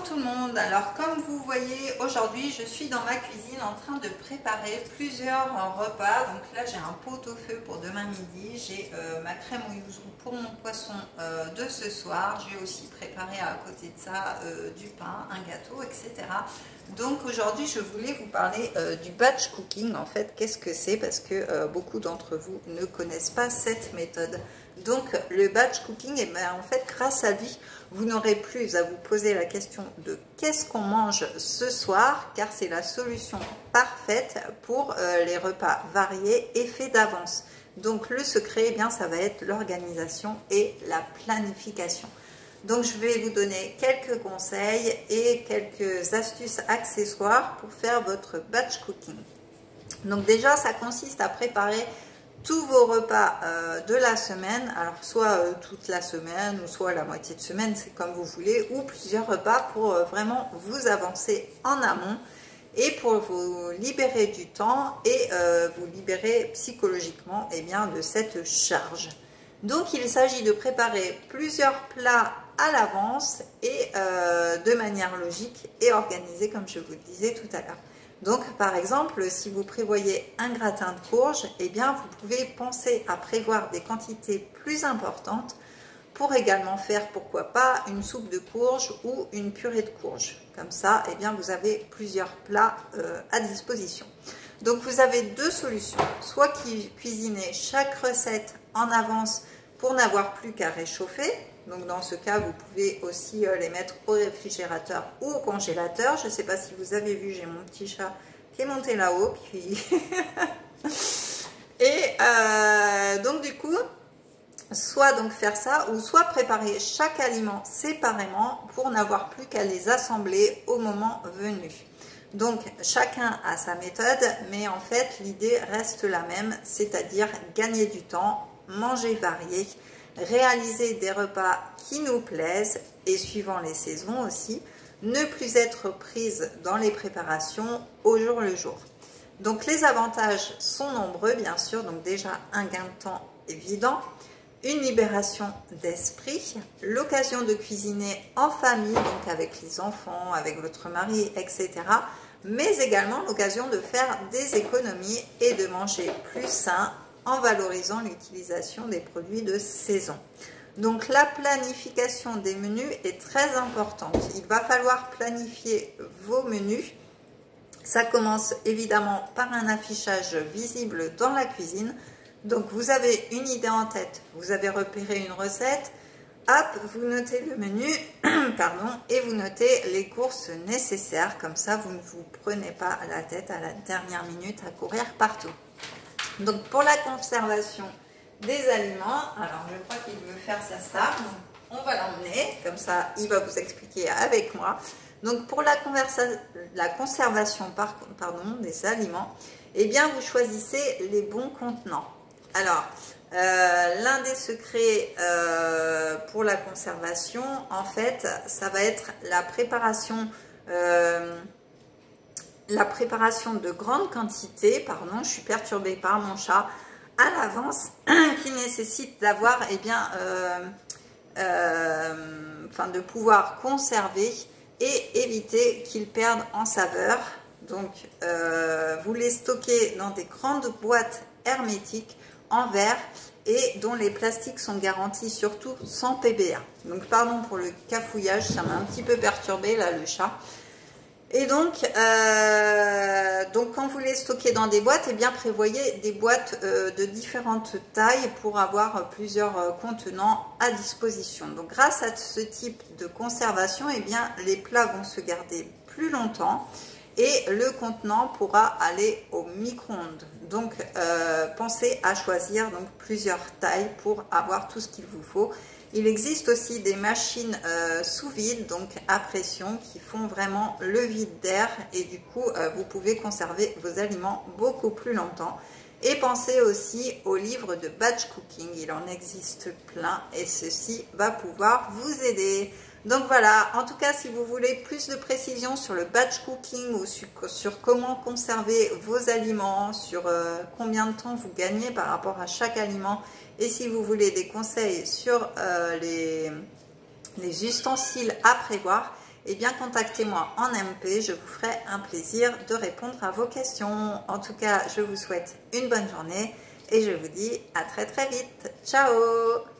tout le monde. Alors comme vous voyez, aujourd'hui je suis dans ma cuisine en train de préparer plusieurs repas. Donc là j'ai un pot-au-feu pour demain midi, j'ai ma crème au yuzu pour mon poisson de ce soir. J'ai aussi préparé à côté de ça du pain, un gâteau, etc. Donc aujourd'hui je voulais vous parler du batch cooking. En fait, qu'est-ce que c'est? Parce que beaucoup d'entre vous ne connaissent pas cette méthode. Donc le batch cooking, et bien, en fait grâce à lui, vous n'aurez plus à vous poser la question de qu'est-ce qu'on mange ce soir, car c'est la solution parfaite pour les repas variés et faits d'avance. Donc le secret, eh bien, ça va être l'organisation et la planification. Donc je vais vous donner quelques conseils et quelques astuces accessoires pour faire votre batch cooking. Donc déjà, ça consiste à préparer tous vos repas de la semaine, alors soit toute la semaine ou soit la moitié de semaine, c'est comme vous voulez, ou plusieurs repas pour vraiment vous avancer en amont et pour vous libérer du temps et vous libérer psychologiquement bien, de cette charge. Donc il s'agit de préparer plusieurs plats à l'avance et de manière logique et organisée comme je vous le disais tout à l'heure. Donc par exemple, si vous prévoyez un gratin de courge, eh bien vous pouvez penser à prévoir des quantités plus importantes pour également faire, pourquoi pas, une soupe de courge ou une purée de courge. Comme ça, eh bien vous avez plusieurs plats à disposition. Donc vous avez deux solutions, soit cuisiner chaque recette en avance pour n'avoir plus qu'à réchauffer. Donc dans ce cas, vous pouvez aussi les mettre au réfrigérateur ou au congélateur. Je ne sais pas si vous avez vu, j'ai mon petit chat qui est monté là-haut. Et donc du coup, soit donc faire ça, ou soit préparer chaque aliment séparément pour n'avoir plus qu'à les assembler au moment venu. Donc chacun a sa méthode, mais en fait l'idée reste la même, c'est-à-dire gagner du temps, manger varié, réaliser des repas qui nous plaisent et suivant les saisons aussi, ne plus être prise dans les préparations au jour le jour. Donc les avantages sont nombreux bien sûr, donc déjà un gain de temps évident, une libération d'esprit, l'occasion de cuisiner en famille, donc avec les enfants, avec votre mari, etc. Mais également l'occasion de faire des économies et de manger plus sain en valorisant l'utilisation des produits de saison. Donc la planification des menus est très importante. Il va falloir planifier vos menus. Ça commence évidemment par un affichage visible dans la cuisine. Donc vous avez une idée en tête, vous avez repéré une recette, hop, vous notez le menu, pardon, et vous notez les courses nécessaires. Comme ça, vous ne vous prenez pas la tête à la dernière minute à courir partout. Donc pour la conservation des aliments, alors je crois qu'il veut faire sa star, donc on va l'emmener, comme ça il va vous expliquer avec moi. Donc pour la conservation des aliments, eh bien vous choisissez les bons contenants. Alors l'un des secrets pour la conservation, en fait, ça va être la préparation de grandes quantités, pardon, je suis perturbée par mon chat, à l'avance, qui nécessite d'avoir, eh bien, de pouvoir conserver et éviter qu'ils perdent en saveur. Donc, vous les stockez dans des grandes boîtes hermétiques en verre et dont les plastiques sont garantis surtout sans PBA. Donc, pardon pour le cafouillage, ça m'a un petit peu perturbé là, le chat. Et donc quand vous les stockez dans des boîtes, eh bien prévoyez des boîtes de différentes tailles pour avoir plusieurs contenants à disposition. Donc grâce à ce type de conservation, eh bien les plats vont se garder plus longtemps et le contenant pourra aller au micro-ondes. Donc pensez à choisir donc plusieurs tailles pour avoir tout ce qu'il vous faut. Il existe aussi des machines sous vide, donc à pression, qui font vraiment le vide d'air et du coup, vous pouvez conserver vos aliments beaucoup plus longtemps. Et pensez aussi aux livres de batch cooking, il en existe plein et ceci va pouvoir vous aider. Donc voilà, en tout cas, si vous voulez plus de précisions sur le batch cooking ou sur comment conserver vos aliments, sur combien de temps vous gagnez par rapport à chaque aliment, et si vous voulez des conseils sur les ustensiles à prévoir, eh bien contactez-moi en MP, je vous ferai un plaisir de répondre à vos questions. En tout cas, je vous souhaite une bonne journée et je vous dis à très très vite. Ciao!